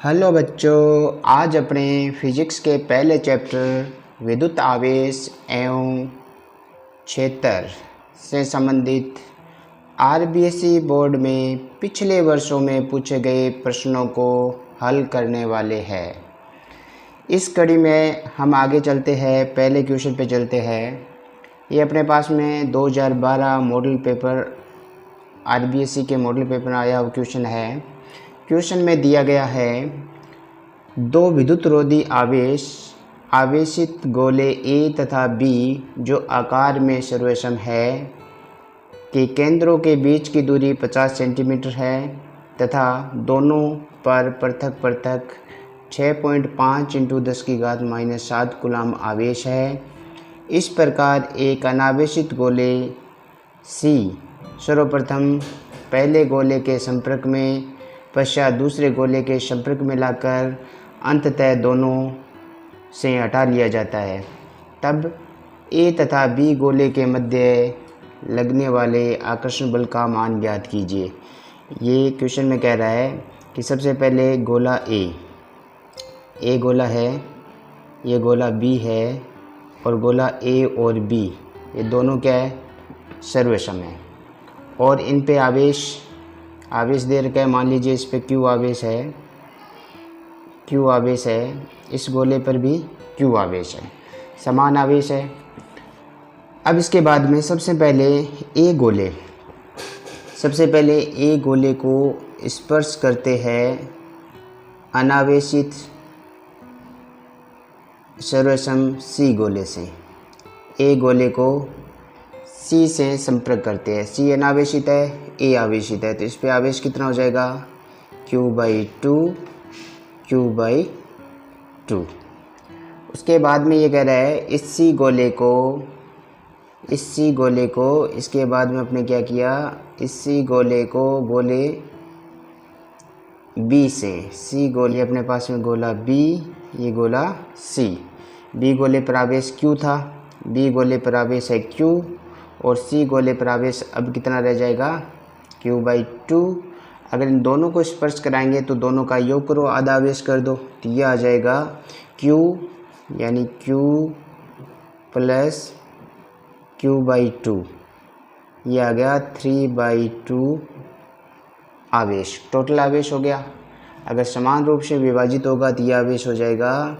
Hello बच्चों, आज अपने फिजिक्स के पहले चैप्टर विद्युत आवेश एवं क्षेत्र से संबंधित आरबीएसई बोर्ड में पिछले वर्षों में पूछे गए प्रश्नों को हल करने वाले हैं। इस कड़ी में हम आगे चलते हैं, पहले क्वेश्चन पे चलते हैं। ये अपने पास में 2012 मॉडल पेपर आरबीएसई के मॉडल पेपर में आया हुआ क्वेश्चन है। क्वेश्चन में दिया गया है दो विद्युतरोधी आवेशित गोले ए तथा बी जो आकार में सर्वसम है कि केंद्रों के बीच की दूरी 50 सेंटीमीटर है तथा दोनों पर पृथक पृथक 6.5 × 10⁻⁷ कूलम आवेश है। इस प्रकार एक अनावेशित गोले सी सर्वप्रथम पहले गोले के संपर्क में, पश्चात दूसरे गोले के संपर्क में लाकर अंततः दोनों से हटा लिया जाता है। तब ए तथा बी गोले के मध्य लगने वाले आकर्षण बल का मान ज्ञात कीजिए। ये क्वेश्चन में कह रहा है कि सबसे पहले गोला ए गोला है, ये गोला बी है और गोला ए और बी ये दोनों क्या है, सर्वसम है और इन पे आवेश दे रखा है। मान लीजिए इस पे क्यू आवेश है, इस गोले पर भी क्यू आवेश है, समान आवेश है। अब इसके बाद में सबसे पहले ए गोले को स्पर्श करते हैं अनावेशित सर्वसम सी गोले से। ए गोले को सी से संपर्क करते हैं। सी अनावेशित है, ए आवेशित है, तो इस पे आवेश कितना हो जाएगा, Q/2। उसके बाद में ये कह रहा है इस सी गोले को इसके बाद में अपने क्या किया, इस सी गोले को गोले बी से, सी गोले अपने पास में गोला बी, ये गोला सी, बी गोले पर आवेश Q था, बी गोले पर आवेश है Q और सी गोले पर आवेश अब कितना रह जाएगा, Q/2। अगर इन दोनों को स्पर्श कराएंगे तो दोनों का योग करो, आधा आवेश कर दो, तो ये आ जाएगा Q यानी Q + Q/2, ये आ गया 3/2 आवेश, टोटल आवेश हो गया। अगर समान रूप से विभाजित होगा तो ये आवेश हो जाएगा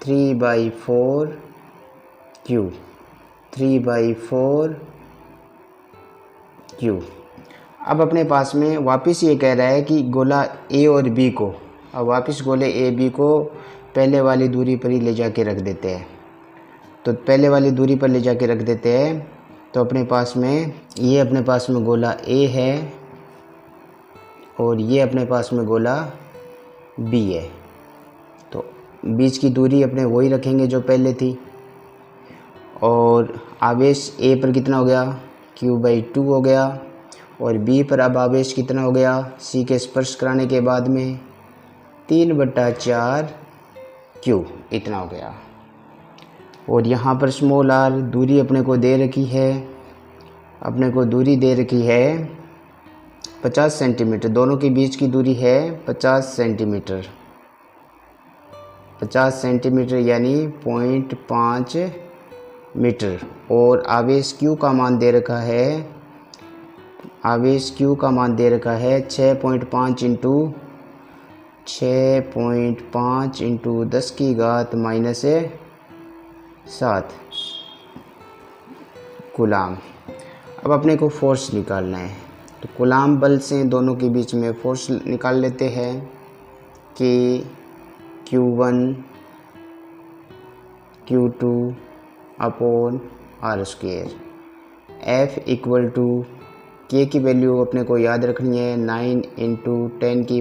3/4Q। अब अपने पास में वापस ये कह रहा है कि गोला ए और बी को, अब वापस गोले ए बी को पहले वाली दूरी पर ही ले जाके रख देते हैं। तो पहले वाली दूरी पर ले जाके रख देते हैं तो अपने पास में ये अपने पास में गोला ए है और ये अपने पास में गोला बी है। तो बीच की दूरी अपने वही रखेंगे जो पहले थी और आवेश ए पर कितना हो गया, Q/2 हो गया और बी पर अब आवेश कितना हो गया, सी के स्पर्श कराने के बाद में 3/4 Q इतना हो गया। और यहाँ पर स्मॉल r दूरी अपने को दे रखी है 50 सेंटीमीटर, दोनों के बीच की दूरी है 50 सेंटीमीटर यानी 0.5 मीटर और आवेश Q का मान दे रखा है, 6.5 × 10⁻⁷ कूलम। अब अपने को फोर्स निकालना है, तो कूलम बल से दोनों के बीच में फोर्स निकाल लेते हैं कि Q1 Q2/r²। F = K की वैल्यू अपने को याद रखनी है 9 × 10⁹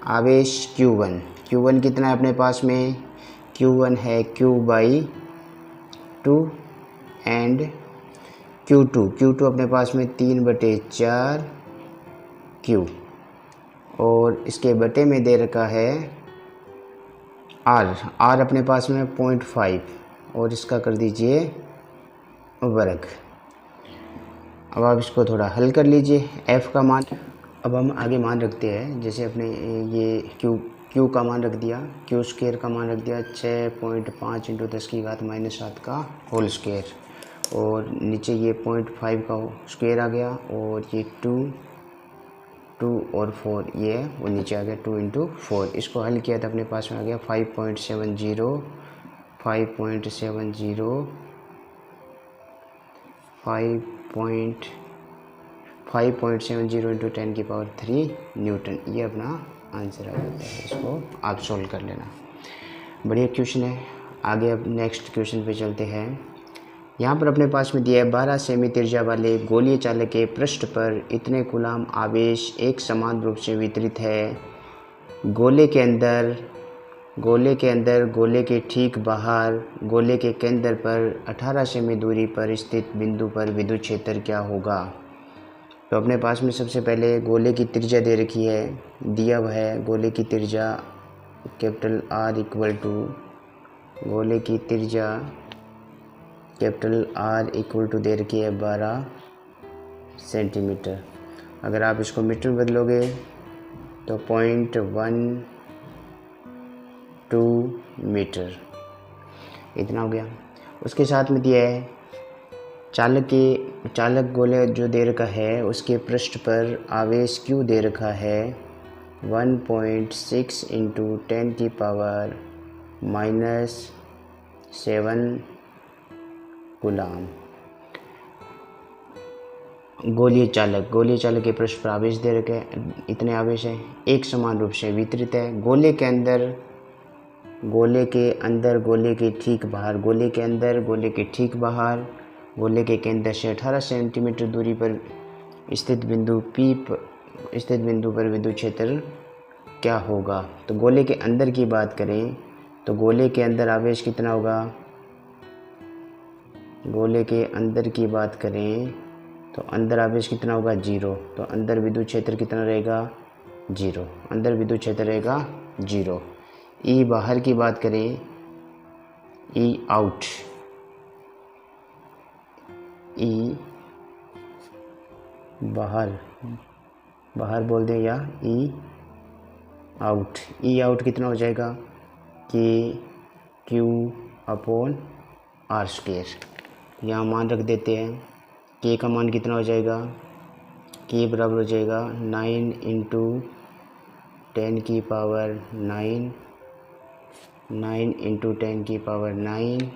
आवेश Q1 कितना है अपने पास में, Q1 है Q/2 एंड Q2 अपने पास में 3/4 Q और इसके बटे में दे रखा है R अपने पास में 0.5 और इसका कर दीजिए वर्ग। अब आप इसको थोड़ा हल कर लीजिए। f का मान अब हम आगे मान रखते हैं, जैसे अपने ये क्यू का मान रख दिया, क्यू स्क्वायर का मान रख दिया 6.5 × 10⁻⁷ का होल स्क्वायर, और नीचे ये 0.5 का स्क्वायर आ गया, और ये 2 और 4 ये है वो नीचे आ गया 2 × 4। इसको हल किया तो अपने पास में आ गया 5.70 × 10⁻³ न्यूटन, ये अपना आंसर आ जाता है। इसको आप सोल्व कर लेना, बढ़िया क्वेश्चन है। आगे अब नेक्स्ट क्वेश्चन पे चलते हैं। यहाँ पर अपने पास में दिया है 12 सेमी त्रिज्या वाले गोलीय चालक के पृष्ठ पर इतने कूलाम आवेश एक समान रूप से वितरित है। गोले के अंदर, गोले के ठीक बाहर, गोले के केंद्र पर 18 सेमी दूरी पर स्थित बिंदु पर विद्युत क्षेत्र क्या होगा। तो अपने पास में सबसे पहले गोले की त्रिज्या दे रखी है, दिया हुआ है गोले की त्रिज्या कैपिटल R इक्वल टू, गोले की त्रिज्या कैपिटल R इक्वल टू दे रखी है 12 सेंटीमीटर। अगर आप इसको मीटर में बदलोगे तो 0.12 मीटर, इतना हो गया। उसके साथ में दिया है चालक गोले जो दे रखा है उसके पृष्ठ पर आवेश क्यों दे रखा है 1.6 × 10⁻⁷ कूलाम। गोलीय चालक के पृष्ठ पर आवेश दे रखे हैं, इतने आवेश हैं, एक समान रूप से वितरित है। गोले के अंदर, गोले के ठीक बाहर, गोले के केंद्र से 18 सेंटीमीटर दूरी पर स्थित बिंदु पर विद्युत क्षेत्र क्या होगा। तो गोले के अंदर की बात करें तो गोले के अंदर आवेश कितना होगा, गोले के अंदर की बात करें तो अंदर आवेश कितना होगा 0, तो अंदर विद्युत क्षेत्र कितना रहेगा 0, अंदर विद्युत क्षेत्र रहेगा 0। ई बाहर की बात करें, ई आउट, ई बाहर बोल दें या ई आउट कितना हो जाएगा Q/R²। यहाँ मान रख देते हैं, K का मान कितना हो जाएगा, K बराबर हो जाएगा 9 × 10⁻⁹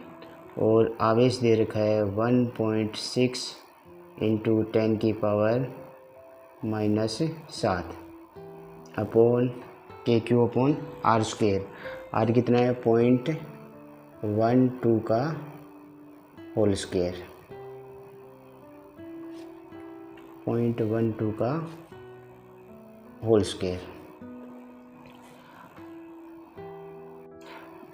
और आवेश दे रखा है 1.6 × 10⁻⁷ अपॉन KQ/R²। R कितना है 0.12 का होल स्क्वायर, 0.12 का होल स्क्वायर।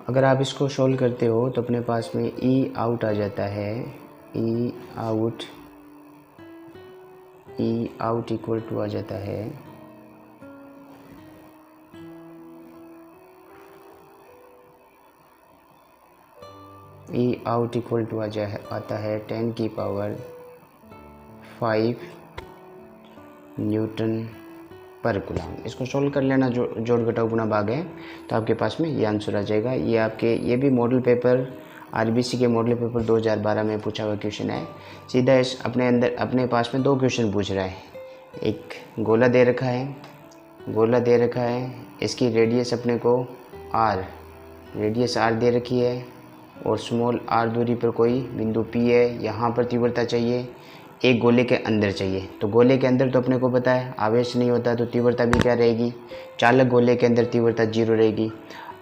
अगर आप इसको सोल्व करते हो तो अपने पास में ई आउट आ जाता है, ई आउट इक्वल टू आ जाता है आता है 10⁵ न्यूटन पर कूलाम। इसको सोल्व कर लेना, जोड़ घटाव गुणा भाग है, तो आपके पास में ये आंसर आ जाएगा। ये भी मॉडल पेपर आरबीसी के मॉडल पेपर 2012 में पूछा हुआ क्वेश्चन है। सीधा अपने पास में 2 क्वेश्चन पूछ रहा है। एक गोला दे रखा है, इसकी रेडियस अपने को रेडियस r दे रखी है, और स्मॉल r दूरी पर कोई बिंदु P है। यहाँ पर तीव्रता चाहिए, एक गोले के अंदर चाहिए। तो गोले के अंदर तो अपने को पता है आवेश नहीं होता, तो तीव्रता भी क्या रहेगी, चालक गोले के अंदर तीव्रता 0 रहेगी।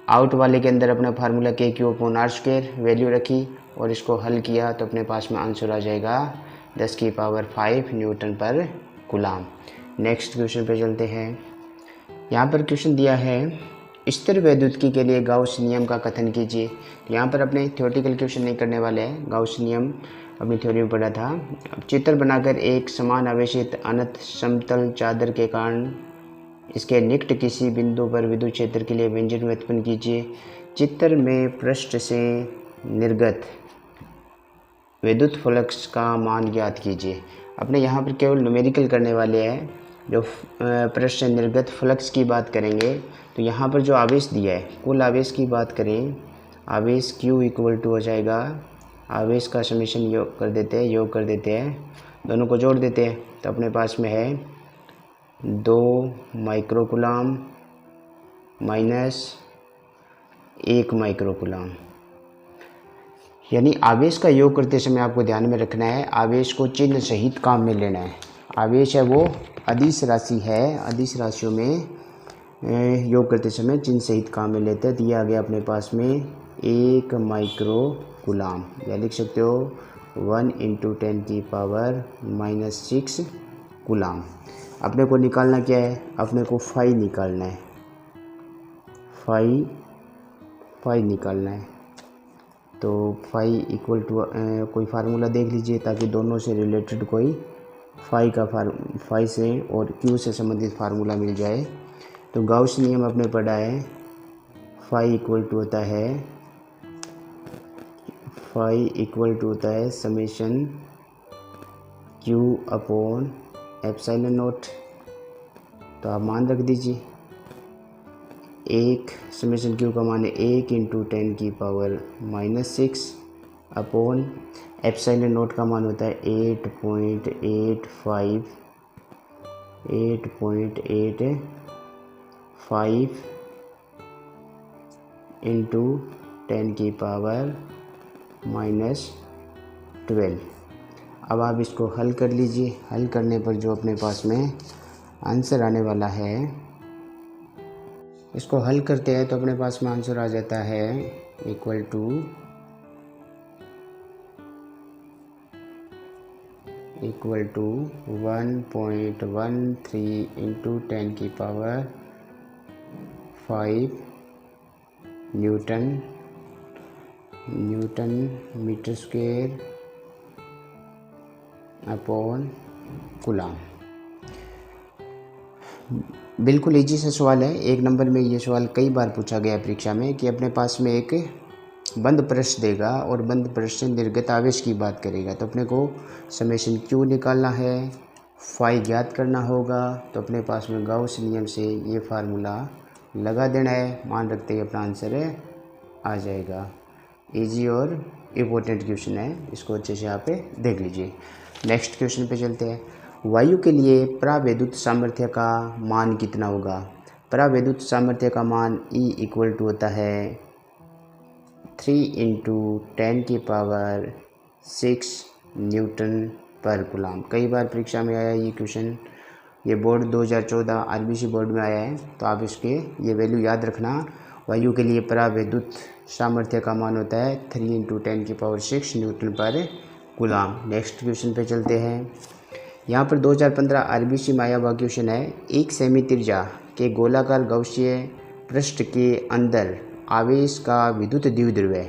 आउट वाले के अंदर अपना फार्मूला KQ/R² वैल्यू रखी और इसको हल किया तो अपने पास में आंसर आ जाएगा 10⁵ न्यूटन पर कूलाम। नेक्स्ट क्वेश्चन पे चलते हैं। यहाँ पर क्वेश्चन दिया है स्थिर वैद्युतिकी के लिए गाउस नियम का कथन कीजिए। यहाँ पर अपने थ्योरेटिकल क्वेश्चन नहीं करने वाले हैं, गाउस नियम अपनी थ्योरी में पढ़ा था। अब चित्र बनाकर एक समान आवेशित अनंत समतल चादर के कारण इसके निकट किसी बिंदु पर विद्युत क्षेत्र के लिए व्यंजक व्युत्पन्न कीजिए। चित्र में पृष्ठ से निर्गत विद्युत फ्लक्स का मान ज्ञात कीजिए। अपने यहाँ पर केवल न्यूमेरिकल करने वाले हैं, जो पृष्ठ से निर्गत फ्लक्स की बात करेंगे तो यहाँ पर जो आवेश दिया है, कुल आवेश की बात करें, आवेश Q इक्वल टू हो जाएगा, आवेश का समेशन योग कर देते हैं, दोनों को जोड़ देते हैं तो अपने पास में है 2 माइक्रोकुलाम माइनस 1 माइक्रोकुलाम। यानी आवेश का योग करते समय आपको ध्यान में रखना है, आवेश को चिन्ह सहित काम में लेना है। आवेश है वो अदिश राशि है, अदिश राशियों में योग करते समय चिन्ह सहित काम में लेते हैं। तो ये आ गया अपने पास में 1 माइक्रोकुलाम, या लिख सकते हो 1 × 10⁻⁻6 कुलाम। अपने को निकालना क्या है, अपने को फाई निकालना है, फाई निकालना है। तो फाई इक्वल टू कोई फार्मूला देख लीजिए ताकि दोनों से रिलेटेड कोई फाई से और क्यू से संबंधित फार्मूला मिल जाए। तो गाउस नियम अपने पढ़ा है, फाई इक्वल टू होता है summation q upon epsilon naught. तो आप मान रख दीजिए, एक समेशन क्यू का मान है 1 × 10⁻⁻6 अपॉन एप्सिलॉन नॉट का मान होता है 8.85 × 10⁻12। अब आप इसको हल कर लीजिए। हल करने पर जो अपने पास में आंसर आने वाला है, इसको हल करते हैं तो अपने पास में आंसर आ जाता है equal to 1.13 × 10⁻5 newton metre square upon coulomb. बिल्कुल इजी सा सवाल है। 1 नंबर में ये सवाल कई बार पूछा गया परीक्षा में कि अपने पास में एक बंद पृष्ठ देगा और बंद पृष्ठ से निर्गत आवेश की बात करेगा। तो अपने को समेशन क्यू निकालना है, फाई ज्ञात करना होगा। तो अपने पास में गाउस नियम से ये फार्मूला लगा देना है, मान रखते ही अपना आंसर आ जाएगा। इजी और इम्पोर्टेंट क्वेश्चन है, इसको अच्छे से यहाँ पे देख लीजिए। नेक्स्ट क्वेश्चन पे चलते हैं। वायु के लिए परावैद्युत सामर्थ्य का मान कितना होगा? परावैद्युत सामर्थ्य का मान E इक्वल टू होता है 3 × 10⁻6 न्यूटन पर कूलम। कई बार परीक्षा में आया ये क्वेश्चन, ये बोर्ड 2014 RBC बोर्ड में आया है, तो आप इसके ये वैल्यू याद रखना। वायु के लिए परावैद्युत सामर्थ्य का मान होता है 3 × 10⁻6 न्यूटन पर कूलम। नेक्स्ट क्वेश्चन पे चलते हैं। यहाँ पर 2015 RBC में आया हुआ क्वेश्चन है, एक सेमी त्रिज्या के गोलाकार गौसीय पृष्ठ के अंदर आवेश का विद्युत द्विध्रुव,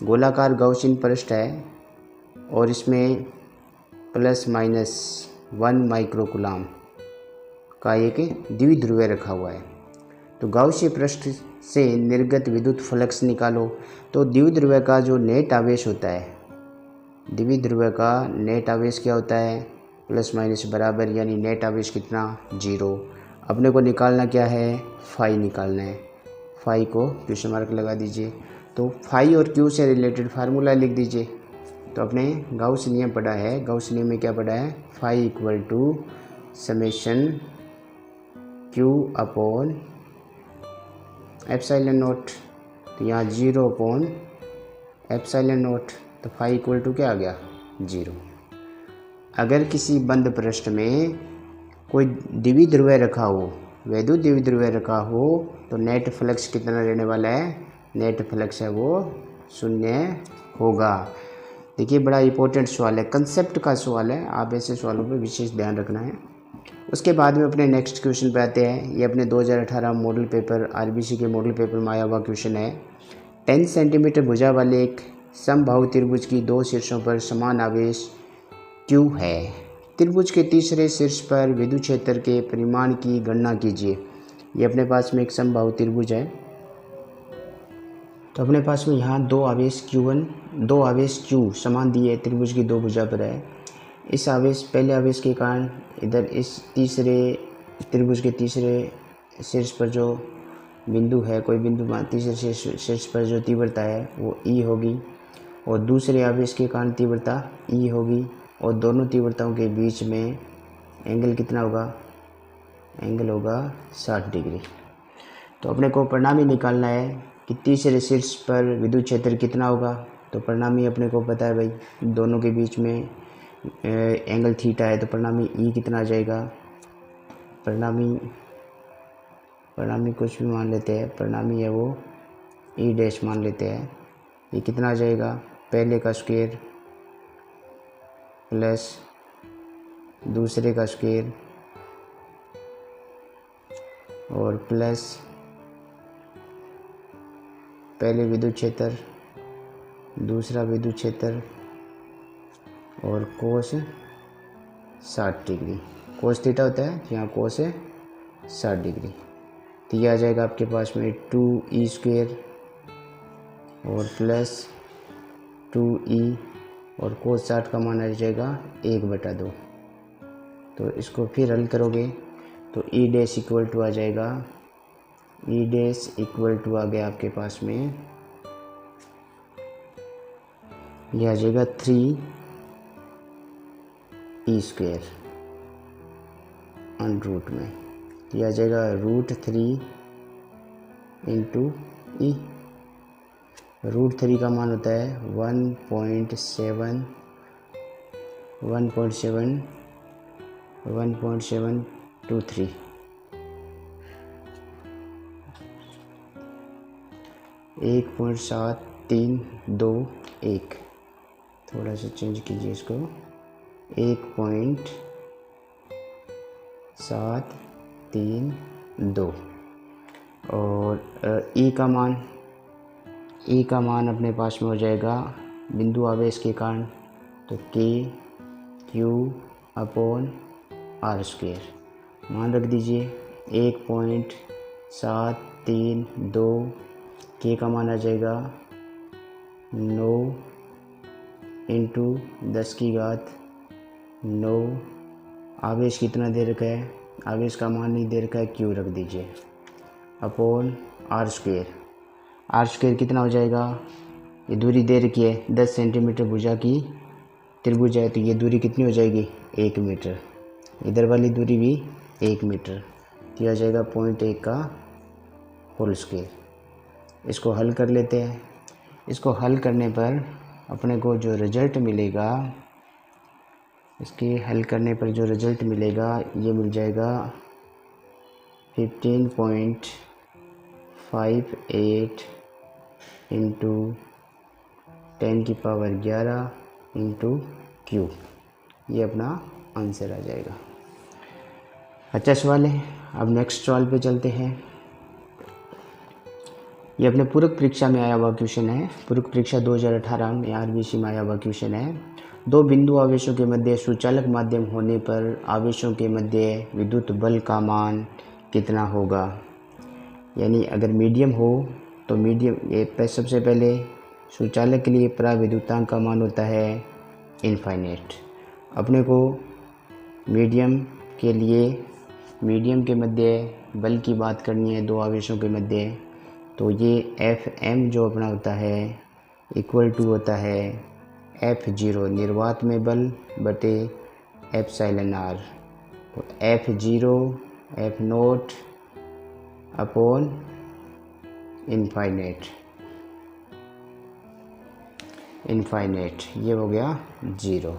गोलाकार गौसीय पृष्ठ है और इसमें ±1 माइक्रोकूलम का एक द्विध्रुव रखा हुआ है। तो गौसीय पृष्ठ से निर्गत विद्युत फ्लक्स निकालो। तो द्विध्रुव का जो नेट आवेश होता है, द्विध्रुव का नेट आवेश क्या होता है? ± बराबर, यानी नेट आवेश कितना? 0। अपने को निकालना क्या है? फाई निकालना है। फाई को क्वेश्चन मार्क लगा दीजिए। तो फाई और क्यू से रिलेटेड फार्मूला लिख दीजिए। तो अपने गाउस नियम पढ़ा है, गाउस नियम में क्या पढ़ा है? Phi equal to summation q upon epsilon naught. तो यहाँ 0 अपॉन एप्सिलॉन नॉट, तो फाई इक्वल टू क्या आ गया? 0। अगर किसी बंद पृष्ठ में कोई द्विध्रुव रखा हो, वैद्युत द्विध्रुव रखा हो, तो नेट फ्लक्स कितना रहने वाला है? नेट फ्लक्स है वो 0 होगा। देखिए बड़ा इंपॉर्टेंट सवाल है, कंसेप्ट का सवाल है, आप ऐसे सवालों पे विशेष ध्यान रखना है। उसके बाद में अपने नेक्स्ट क्वेश्चन पे आते हैं। ये अपने 2018 मॉडल पेपर RBC के मॉडल पेपर में आया हुआ क्वेश्चन है। 10 सेंटीमीटर भुजा वाले एक समबाहु त्रिभुज की 2 शीर्षों पर समान आवेश Q है। त्रिभुज के तीसरे शीर्ष पर विद्युत क्षेत्र के परिमाण की गणना कीजिए। ये अपने पास में एक समबाहु त्रिभुज है। तो अपने पास में यहाँ 2 आवेश Q1, 2 आवेश Q समान दिए त्रिभुज की 2 भुजा पर है। इस आवेश पहले आवेश के कारण इधर इस तीसरे त्रिभुज के तीसरे शीर्ष पर जो बिंदु है, कोई बिंदु तीसरे शीर्ष पर जो तीव्रता है वो ई होगी, और दूसरे आवेश के कारण तीव्रता ई होगी, और दोनों तीव्रताओं के बीच में एंगल कितना होगा? एंगल होगा 60 डिग्री। तो अपने को परिणामी निकालना है कि तीसरे शीर्ष पर विद्युत क्षेत्र कितना होगा। तो परिणामी अपने को पता है भाई, दोनों के बीच में एंगल थीटा है, तो परिणामी ई कितना आ जाएगा? परिणामी कुछ भी मान लेते हैं, परिणामी है वो ई डैश मान लेते हैं। ये कितना आ जाएगा? पहले का स्क्वायर प्लस दूसरे का स्क्वायर और प्लस पहले विद्युत क्षेत्र, दूसरा विद्युत क्षेत्र और कोस 60 डिग्री। कोस थीटा होता है, यहाँ कोस है 60 डिग्री। तो ये आ जाएगा आपके पास में 2e² और प्लस 2e और कोस 60 का मान आ जाएगा 1/2। तो इसको फिर हल करोगे तो ई डैश इक्वल टू आ जाएगा, ई डैश इक्वल टू आ गया आपके पास में, यह आ जाएगा 3e² √ में। तो यह आ जाएगा √3 इंटू ई। √3 का मान होता है 1.723। एक 1.7321, थोड़ा सा चेंज कीजिए इसको, 1.732। और ई का मान अपने पास में हो जाएगा बिंदु आवेश के कारण, तो KQ/R²। मान रख दीजिए 1.732, के का मान आ जाएगा 9 इंटू 10⁻9। आवेश कितना दे रखा है? आवेश का मान नहीं दे रखा है, क्यू रख दीजिए R²। R² कितना हो जाएगा? ये दूरी दे रखी है 10 सेंटीमीटर भुजा की त्रिभुज है, तो ये दूरी कितनी हो जाएगी? 1 मीटर। इधर वाली दूरी भी 1 मीटर। तो यह आ जाएगा 0.1 का होल स्क्वायर। इसको हल कर लेते हैं। इसको हल करने पर अपने को जो रिजल्ट मिलेगा, इसके हल करने पर जो रिजल्ट मिलेगा ये मिल जाएगा 15.58 इंटू 10⁻11 इंटू Q। ये अपना आंसर आ जाएगा। अच्छा सवाल है। अब नेक्स्ट सवाल पे चलते हैं। ये अपने पूरक परीक्षा में आया हुआ क्वेश्चन है। पूरक परीक्षा 2018 में RBC में आया हुआ क्वेश्चन है। दो बिंदु आवेशों के मध्य सुचालक माध्यम होने पर आवेशों के मध्य विद्युत बल का मान कितना होगा। यानी अगर मीडियम हो तो मीडियम ये सबसे पहले सुचालक के लिए पराविद्युतांक का मान होता है इनफाइनाइट। अपने को मीडियम के लिए मीडियम के मध्य बल की बात करनी है दो आवेशों के मध्य, तो ये Fm जो अपना होता है इक्वल टू होता है F0 निर्वात में बल बटे εr। तो F0 F0 अपॉन इनफाइनाइट ये हो गया 0।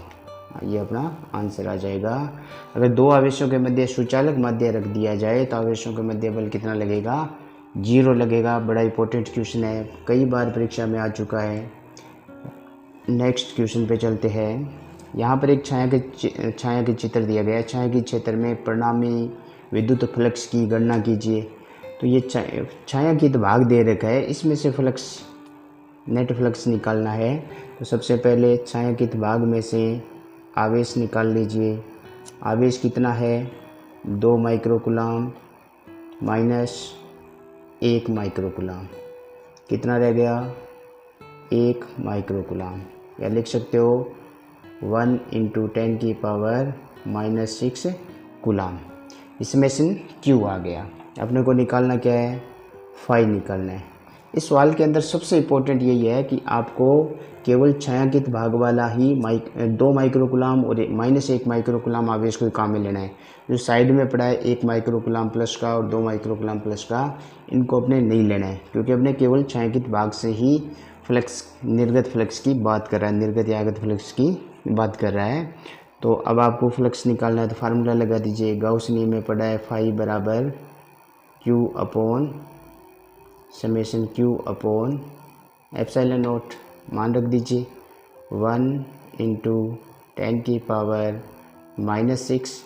ये अपना आंसर आ जाएगा। अगर दो आवेशों के मध्य सुचालक माध्य रख दिया जाए तो आवेशों के मध्य बल कितना लगेगा? 0 लगेगा। बड़ा इंपॉर्टेंट क्वेश्चन है, कई बार परीक्षा में आ चुका है। नेक्स्ट क्वेश्चन पे चलते हैं। यहाँ पर एक छाया के चित्र दिया गया है। छाया के क्षेत्र में परिणामी विद्युत फ्लक्स की गणना कीजिए। तो ये छायांकित भाग दे रखा है, इसमें से फ्लक्स नेट फ्लक्स निकालना है। तो सबसे पहले छायांकित भाग में से आवेश निकाल लीजिए। आवेश कितना है? 2 माइक्रोकूलम माइनस 1 माइक्रोकूलम, कितना रह गया? 1 माइक्रोकूलम। या लिख सकते हो 1 इंटू 10⁻⁻6 कूलाम। इसमें से Q आ गया। अपने को निकालना क्या है, फाई निकालना है। इस सवाल के अंदर सबसे इम्पोर्टेंट यही है कि आपको केवल छायांकित भाग वाला ही 2 माइक्रोकुलाम और -1 माइक्रोकुलाम आवेश को काम में लेना है। जो साइड में पड़ा है 1 माइक्रोकुलाम प्लस का और 2 माइक्रोकुलाम प्लस का, इनको अपने नहीं लेना है, क्योंकि अपने केवल छायांकित भाग से ही फ्लक्स, निर्गत फ्लक्स की बात कर रहा है, निर्गत या आगत फ्लक्स की बात कर रहा है। तो अब आपको फ्लक्स निकालना है, तो फार्मूला लगा दीजिए। गाउस नियम में पड़ा है फाई बराबर Q upon summation Q upon epsilon not, मान रख दीजिए 1 इंटू 10⁻⁻6।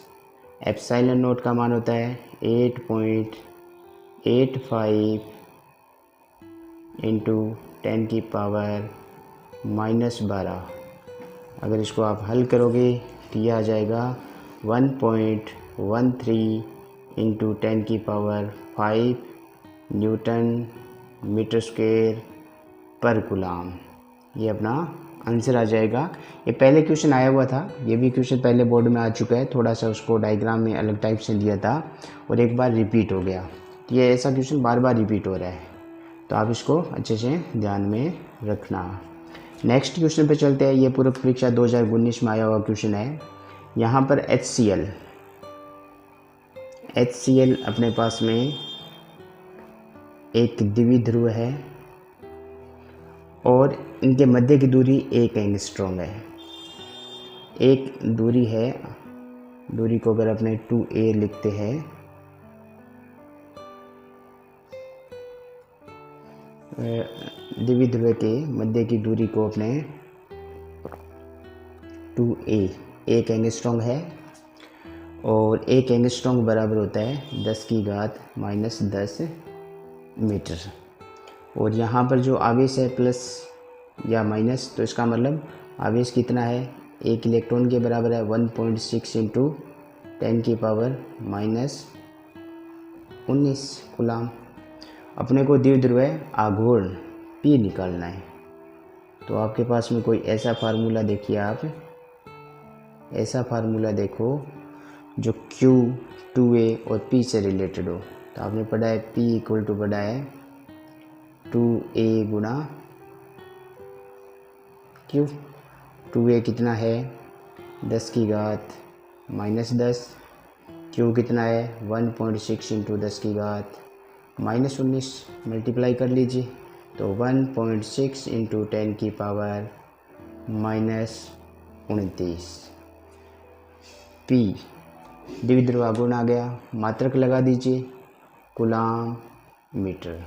एप्सिलॉन नॉट का मान होता है 8.85 इंटू 10⁻⁻12। अगर इसको आप हल करोगे तो यह आ जाएगा 1.13 इंटू 10⁵ न्यूटन मीटर स्क्वायर पर कूलाम। ये अपना आंसर आ जाएगा। ये पहले क्वेश्चन आया हुआ था, ये भी क्वेश्चन पहले बोर्ड में आ चुका है, थोड़ा सा उसको डायग्राम में अलग टाइप से दिया था और एक बार रिपीट हो गया। ये ऐसा क्वेश्चन बार बार रिपीट हो रहा है, तो आप इसको अच्छे से ध्यान में रखना। नेक्स्ट क्वेश्चन पे चलते हैं। ये पूरक परीक्षा 2019 में आया हुआ क्वेश्चन है। यहाँ पर HCl अपने पास में एक द्विध्रुव है और इनके मध्य की दूरी 1 एंगस्ट्रॉम है। एक दूरी है, दूरी को अगर अपने 2a लिखते हैं, द्विध्रुव के मध्य की दूरी को अपने 2a, 1 एंगस्ट्रॉम है और 1 एंगस्ट्रॉम बराबर होता है 10⁻⁻10 मीटर। और यहाँ पर जो आवेश है प्लस या माइनस, तो इसका मतलब आवेश कितना है, 1 इलेक्ट्रॉन के बराबर है 1.6 इंटू 10⁻⁻19 कूलाम। अपने को द्विध्रुव आघूर्ण P निकालना है। तो आपके पास में कोई ऐसा फार्मूला देखिए, आप ऐसा फार्मूला देखो जो Q, 2a और P से रिलेटेड हो। तो आपने पढ़ा है P इक्वल टू पढ़ा है 2a गुना Q। 2a कितना है 10⁻⁻10, Q कितना है 1.6 इंटू 10⁻⁻19, मल्टीप्लाई कर लीजिए। तो 1.6 इंटू 10⁻⁻29 P द्विध्रुव आघूर्ण आ गया। मात्रक लगा दीजिए कूलाम मीटर।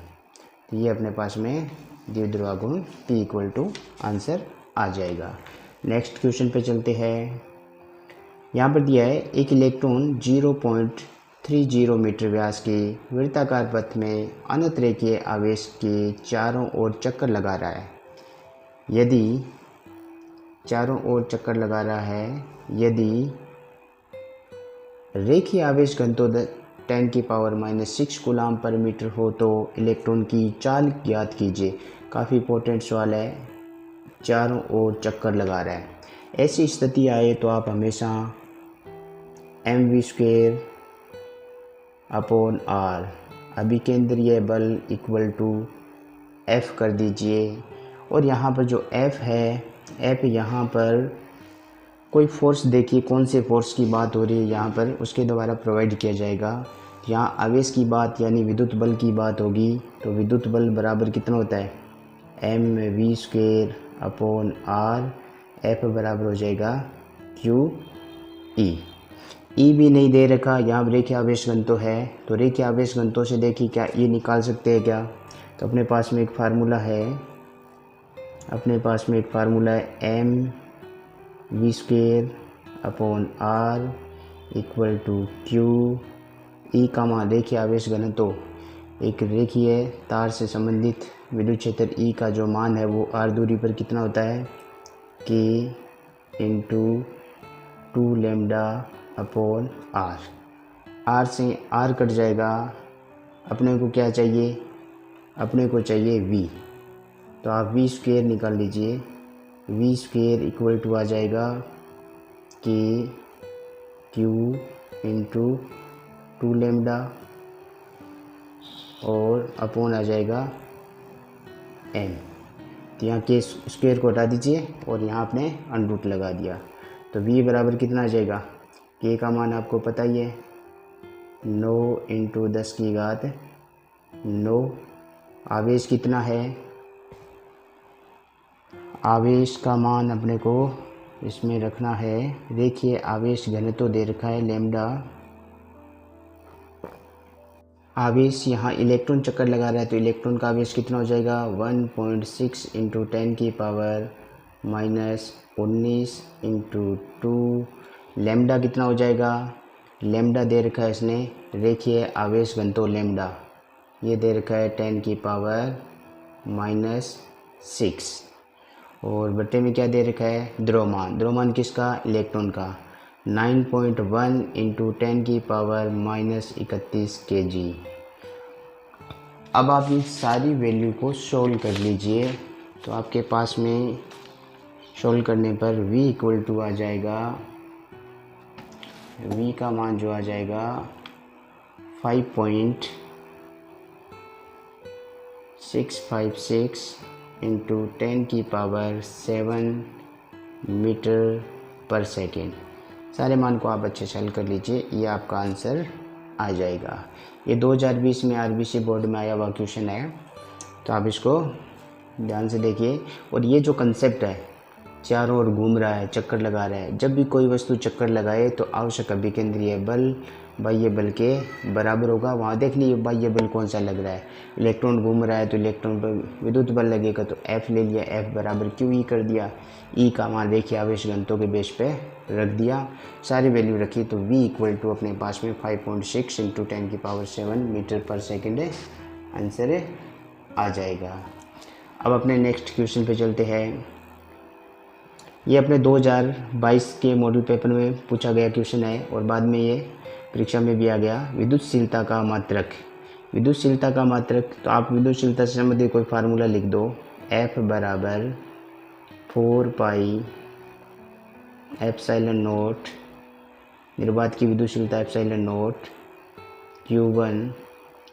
तो ये अपने पास में द्विध्रुव आघूर्ण P इक्वल टू आंसर आ जाएगा। नेक्स्ट क्वेश्चन पे चलते हैं। यहाँ पर दिया है एक इलेक्ट्रॉन 0.30 मीटर व्यास के वृत्ताकार पथ में अनंत रेखीय आवेश के चारों ओर चक्कर लगा रहा है। यदि चारों ओर चक्कर लगा रहा है, यदि रेखीय आवेश घनत्व 10⁻⁻6 कूलाम पर मीटर हो तो इलेक्ट्रॉन की चाल ज्ञात कीजिए। काफ़ी इंपॉर्टेंट सवाल है, चारों ओर चक्कर लगा रहा है। ऐसी स्थिति आए तो आप हमेशा mv² अपॉन r अभिकेंद्रीय बल इक्वल टू F कर दीजिए। और यहाँ पर जो F है, F यहाँ पर कोई फोर्स देखिए, कौन से फोर्स की बात हो रही है यहाँ पर, उसके द्वारा प्रोवाइड किया जाएगा। यहाँ आवेश की बात यानी विद्युत बल की बात होगी, तो विद्युत बल बराबर कितना होता है mv² अपॉन r। F बराबर हो जाएगा QE। E भी नहीं दे रखा, यहाँ रेखीय आवेश घनत्व है, तो रेखीय आवेश घनत्व से देखिए क्या E निकाल सकते हैं क्या। तो अपने पास में एक फार्मूला है, अपने पास में एक फार्मूला है mv² upon r equal to Q। E का मान रेखीय आवेश घनत्व, एक रेखीय तार से संबंधित विद्युत क्षेत्र E का जो मान है वो r दूरी पर कितना होता है K into 2 lambda upon r। r से r कट जाएगा, अपने को क्या चाहिए, अपने को चाहिए v। तो आप v² निकाल लीजिए, वी स्क्वेयर इक्वल टू आ जाएगा के क्यू इंटू 2 लैम्डा और अपॉन आ जाएगा एम। तो यहाँ के स्क्वेयर को हटा दीजिए और यहाँ आपने अंडरूट लगा दिया, तो v बराबर कितना आ जाएगा, k का मान आपको पता ही है 9 इंटू 10 की घात 9। आवेश कितना है, आवेश का मान अपने को इसमें रखना है। देखिए आवेश घनत्व दे रखा है लैम्डा। आवेश यहाँ इलेक्ट्रॉन चक्कर लगा रहा है, तो इलेक्ट्रॉन का आवेश कितना हो जाएगा 1.6 इंटू 10 की पावर -19 इंटू 2। लैम्डा कितना हो जाएगा, लैम्डा दे रखा है इसने, देखिए आवेश घनत्व लैम्डा ये दे रखा है 10 की पावर -6 और बट्टे में क्या दे रखा है द्रव्यमान। द्रव्यमान किसका, इलेक्ट्रॉन का 9.1 इंटू 10 की पावर -31 kg। अब आप इस सारी वैल्यू को सोल्व कर लीजिए, तो आपके पास में सोल्व करने पर v इक्वल टू आ जाएगा, v का मान जो आ जाएगा 5.656 इंटू 10 की पावर 7 मीटर पर सेकेंड। सारे मान को आप अच्छे से हल कर लीजिए, ये आपका आंसर आ जाएगा। ये 2020 में आरबीसी बोर्ड में आया हुआ क्वेश्चन है, तो आप इसको ध्यान से देखिए। और ये जो कंसेप्ट है चारों ओर घूम रहा है, चक्कर लगा रहा है, जब भी कोई वस्तु चक्कर लगाए तो आवश्यक अभिकेंद्रीय बल बाह्य बल के बराबर होगा। वहाँ देख लीजिए बाह्य बल कौन सा लग रहा है, इलेक्ट्रॉन घूम रहा है तो इलेक्ट्रॉन पर विद्युत बल लगेगा, तो F ले लिया, F बराबर QE कर दिया। E का मान देखिए आवेश घनत्व के बेस पे रख दिया, सारी वैल्यू रखी, तो V इक्वल टू अपने पास में 5.6 इंटू 10 की पावर 7 मीटर पर सेकेंड आंसर आ जाएगा। अब अपने नेक्स्ट क्वेश्चन पे चलते हैं। ये अपने 2022 के मॉडल पेपर में पूछा गया क्वेश्चन है और बाद में ये परीक्षा में भी आ गया। विद्युतशीलता का मात्रक, विद्युतशीलता का मात्रक, तो आप विद्युतशीलता से संबंधित कोई फार्मूला लिख दो। F बराबर 4 पाई एप्सिलॉन नोट, निर्वात की विद्युतशीलता epsilon naught Q1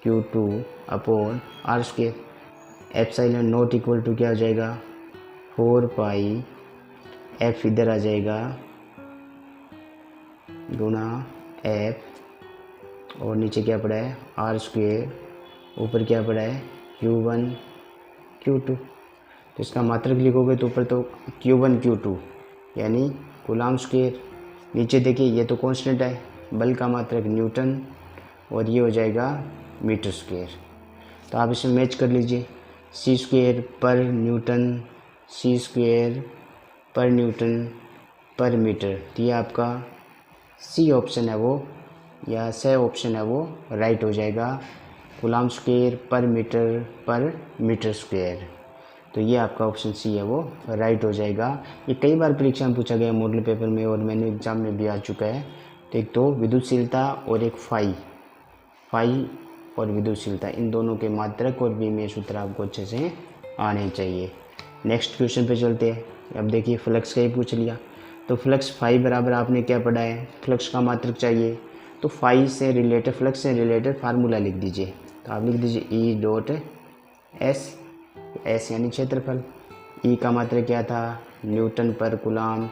Q2 upon R square. Epsilon naught equal to क्या हो जाएगा 4 पाई F इधर आ जाएगा गुणा F और नीचे क्या पड़ा है R स्क्वायर, ऊपर क्या पड़ा है Q1 Q2। तो इसका मात्रक लिखोगे तो ऊपर तो Q1 Q2 यानी कूलाम स्क्वायर, नीचे देखिए ये तो कांस्टेंट है बल का मात्रक न्यूटन और ये हो जाएगा मीटर स्क्वायर। तो आप इसे मैच कर लीजिए, C स्क्वायर पर न्यूटन, C स्क्वायर पर न्यूटन पर मीटर, तो ये आपका सी ऑप्शन है वो या से ऑप्शन है वो राइट हो जाएगा। कूलाम स्क्वायर पर मीटर स्क्वायर, तो ये आपका ऑप्शन सी है वो राइट हो जाएगा। ये कई बार परीक्षा में पूछा गया मॉडल पेपर में और मैंने एग्जाम में भी आ चुका है। तो एक तो विद्युतशीलता और एक फाई और विद्युतशीलता, इन दोनों के मात्रक और विमीय सूत्र आपको अच्छे से आने चाहिए। नेक्स्ट क्वेश्चन पे चलते हैं। अब देखिए फ्लक्स का ही पूछ लिया, तो फ्लक्स फाई बराबर आपने क्या पढ़ा है, फ्लक्स का मात्रक चाहिए, तो फाई से रिलेटेड फ्लक्स से रिलेटेड फार्मूला लिख दीजिए। तो आप लिख दीजिए E डॉट एस यानी क्षेत्रफल, E का मात्रक क्या था न्यूटन पर कूलाम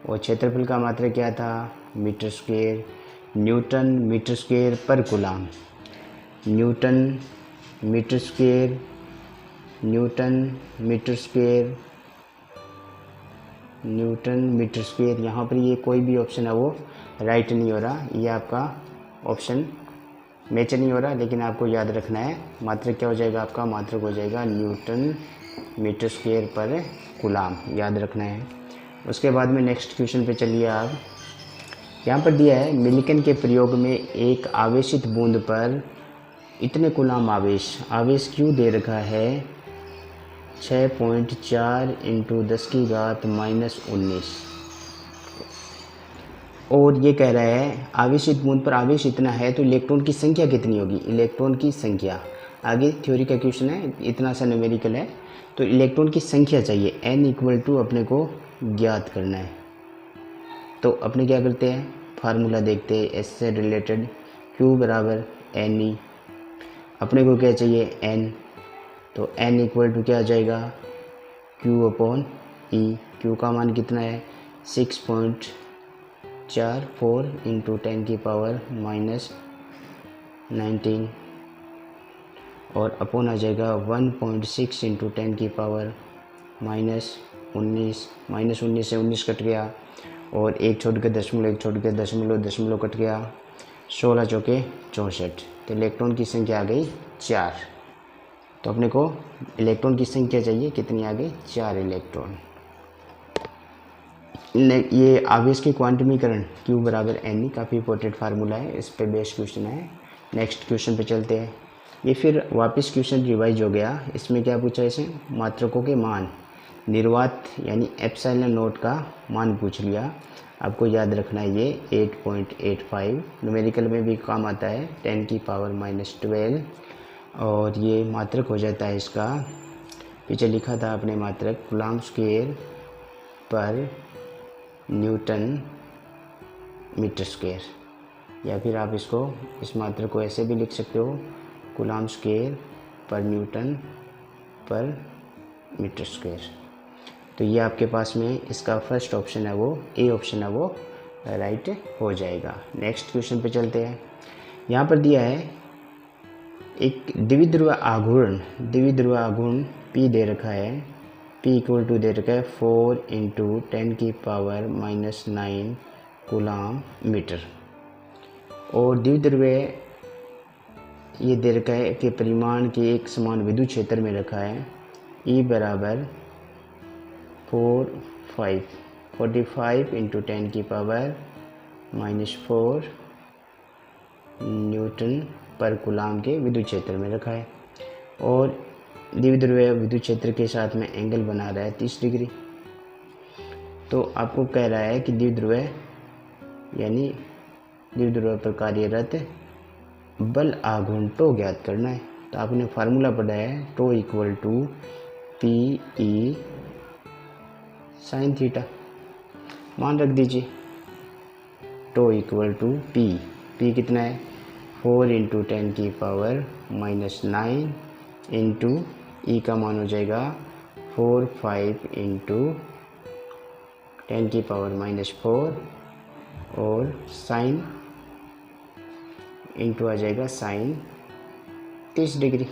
और क्षेत्रफल का मात्रक क्या था metre square, newton metre square पर coulomb, newton metre square, newton metre square, newton metre square. यहाँ पर ये कोई भी ऑप्शन है वो राइट नहीं हो रहा, ये आपका ऑप्शन मैच नहीं हो रहा, लेकिन आपको याद रखना है मात्रक क्या हो जाएगा, आपका मात्रक हो जाएगा न्यूटन मीटर स्क्वायर पर कूलाम, याद रखना है। उसके बाद में नेक्स्ट क्वेश्चन पे चलिए आप। यहाँ पर दिया है मिलिकन के प्रयोग में एक आवेशित बूंद पर इतने कूलाम आवेश क्यों दे रखा है 6.4 इंटू 10 की घात -19, और ये कह रहा है आवेशित बूंद पर आवेश इतना है तो इलेक्ट्रॉन की संख्या कितनी होगी, इलेक्ट्रॉन की संख्या। आगे थ्योरी का क्वेश्चन है, इतना सा न्यूमेरिकल है। तो इलेक्ट्रॉन की संख्या चाहिए, n इक्वल टू अपने को ज्ञात करना है। तो अपने क्या करते हैं, फार्मूला देखते हैं इससे रिलेटेड, Q बराबर NE। अपने को क्या चाहिए, n, तो n इक्वल टू क्या आ जाएगा, Q अपॉन E। Q का मान कितना है, 6.44 इंटू 10 की पावर माइनस 19 और अपॉन आ जाएगा 1.6 इंटू 10 की पावर माइनस 19। माइनस 19 से 19 कट गया और एक छोड़ के दशमलव, एक छोड़ के दशमलव, दशमलव कट गया, 16 चौके 64। तो इलेक्ट्रॉन की संख्या आ गई 4। तो अपने को इलेक्ट्रॉन की संख्या चाहिए, कितनी आ गई, 4 इलेक्ट्रॉन। ये आवेश के क्वांटमीकरण Q बराबर NE काफ़ी इंपॉर्टेंट फार्मूला है, इस पे बेस्ट क्वेश्चन है। नेक्स्ट क्वेश्चन पे चलते हैं। ये फिर वापस क्वेश्चन रिवाइज हो गया। इसमें क्या पूछा, इसे मात्रकों के मान, निर्वात यानी एप्सिलॉन नोट का मान पूछ लिया। आपको याद रखना है ये 8.85 न्यूमेरिकल में भी काम आता है, 10 की पावर माइनस 12 और ये मात्रक हो जाता है इसका, पीछे लिखा था आपने मात्रक कूलम्ब स्क्वायर पर न्यूटन मीटर स्क्वायर, या फिर आप इसको इस मात्रक को ऐसे भी लिख सकते हो, कूलम्ब स्क्वायर पर न्यूटन पर मीटर स्क्वायर। तो ये आपके पास में इसका फर्स्ट ऑप्शन है, वो ए ऑप्शन है, वो राइट हो जाएगा। नेक्स्ट क्वेश्चन पे चलते हैं। यहाँ पर दिया है एक द्विध्रुव आघूर्ण P दे रखा है, P इक्वल टू दे रखा है 4 इंटू 10 की पावर माइनस 9 कूलम्ब मीटर। और द्विध्रुव ये दे रखा है कि परिमाण के एक समान विद्युत क्षेत्र में रखा है, E बराबर 45 इंटू 10 की पावर माइनस 4 न्यूटन पर कूलम्ब के विद्युत क्षेत्र में रखा है। और द्विध्रुव विद्युत क्षेत्र के साथ में एंगल बना रहा है 30 डिग्री। तो आपको कह रहा है कि द्विध्रुव यानी द्विध्रुव पर कार्यरत बल आघूर्ण टो ज्ञात करना है। तो आपने फार्मूला पढ़ा है, tau equal to PE sine theta. मान रख दीजिए, टो इक्वल टू P कितना है, 4 इंटू 10 की पावर माइनस 9 इंटू E का मान हो जाएगा 45 इंटू 10 की पावर माइनस 4 और साइन इंटू आ जाएगा साइन 30 डिग्री।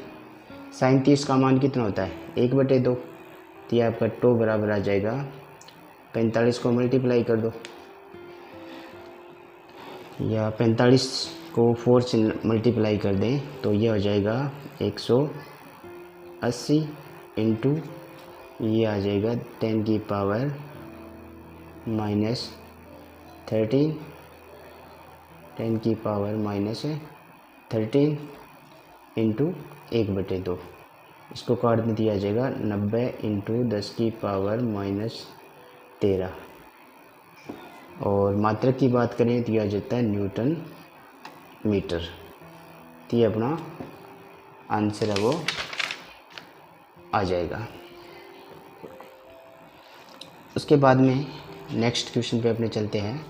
साइन 30 का मान कितना होता है, 1/2। तो ये आपका टो बराबर आ जाएगा 45 को मल्टीप्लाई कर दो, या 45 को 4 से मल्टीप्लाई कर दें तो ये हो जाएगा 180 इंटू ये आ जाएगा 10 की पावर माइनस 13, 10 की पावर माइनस 13 इंटू 1/2। इसको काट में दिया जाएगा 90 इंटू 10 की पावर माइनस 13। और मात्रक की बात करें तो यह आ जाता है न्यूटन मीटर। तो ये अपना आंसर है, वो आ जाएगा। उसके बाद में नेक्स्ट क्वेश्चन पे अपने चलते हैं।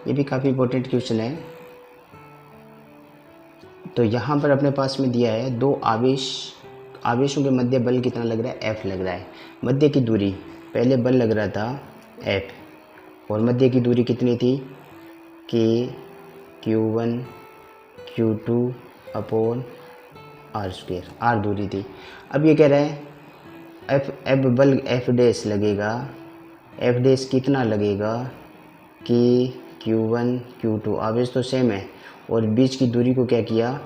ये भी काफ़ी इंपॉर्टेंट क्वेश्चन है। तो यहाँ पर अपने पास में दिया है दो आवेशों के मध्य बल कितना लग रहा है, F लग रहा है। मध्य की दूरी, पहले बल लग रहा था F और मध्य की दूरी कितनी थी, K Q1 Q2 upon R² R दूरी थी। अब ये कह रहा है F बल F डैश लगेगा, F डैश कितना लगेगा, K Q1 Q2 आवेश तो सेम है और बीच की दूरी को क्या किया,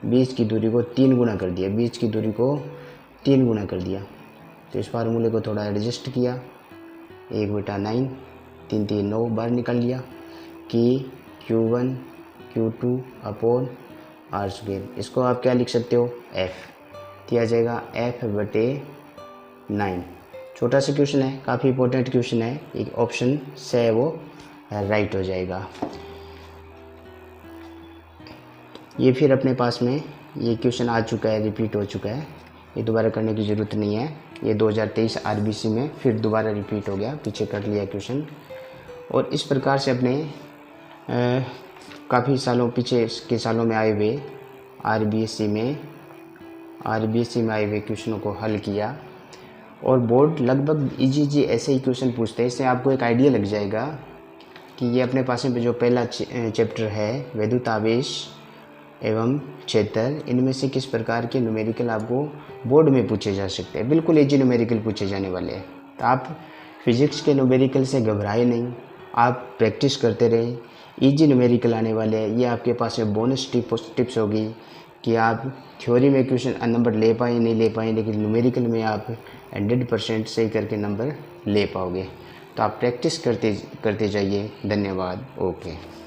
बीच की दूरी को 3 गुना कर दिया, बीच की दूरी को 3 गुना कर दिया। तो इस फार्मूले को थोड़ा एडजस्ट किया, 1/9, 3 3 9 बार निकाल लिया, कि Q1 Q2 अपॉन R²। इसको आप क्या लिख सकते हो, F। दिया जाएगा F/9। छोटा सा क्वेश्चन है, काफ़ी इंपॉर्टेंट क्वेश्चन है। एक ऑप्शन से है वो राइट हो जाएगा। ये फिर अपने पास में ये क्वेश्चन आ चुका है, रिपीट हो चुका है, ये दोबारा करने की ज़रूरत नहीं है। ये 2023 आरबीसी में फिर दोबारा रिपीट हो गया, पीछे कर लिया क्वेश्चन। और इस प्रकार से अपने काफ़ी सालों पीछे के सालों में आए हुए आरबीएससी में आए हुए क्वेश्चनों को हल किया। और बोर्ड लगभग इजी ऐसे ही क्वेश्चन पूछते हैं। इससे आपको एक आइडिया लग जाएगा कि ये अपने पास में जो पहला चैप्टर है वैद्युत आवेश एवं क्षेत्र, इनमें से किस प्रकार के न्यूमेरिकल आपको बोर्ड में पूछे जा सकते हैं। बिल्कुल इजी न्यूमेरिकल पूछे जाने वाले हैं। तो आप फिजिक्स के न्यूमेरिकल से घबराए नहीं, आप प्रैक्टिस करते रहें। इजी न्यूमेरिकल आने वाले हैं। ये आपके पास में बोनस टिप्स होगी कि आप थ्योरी में क्वेश्चन नंबर ले पाए नहीं ले पाए, लेकिन न्यूमेरिकल में आप 100% सही करके नंबर ले पाओगे। तो आप प्रैक्टिस करते जाइए। धन्यवाद। ओके।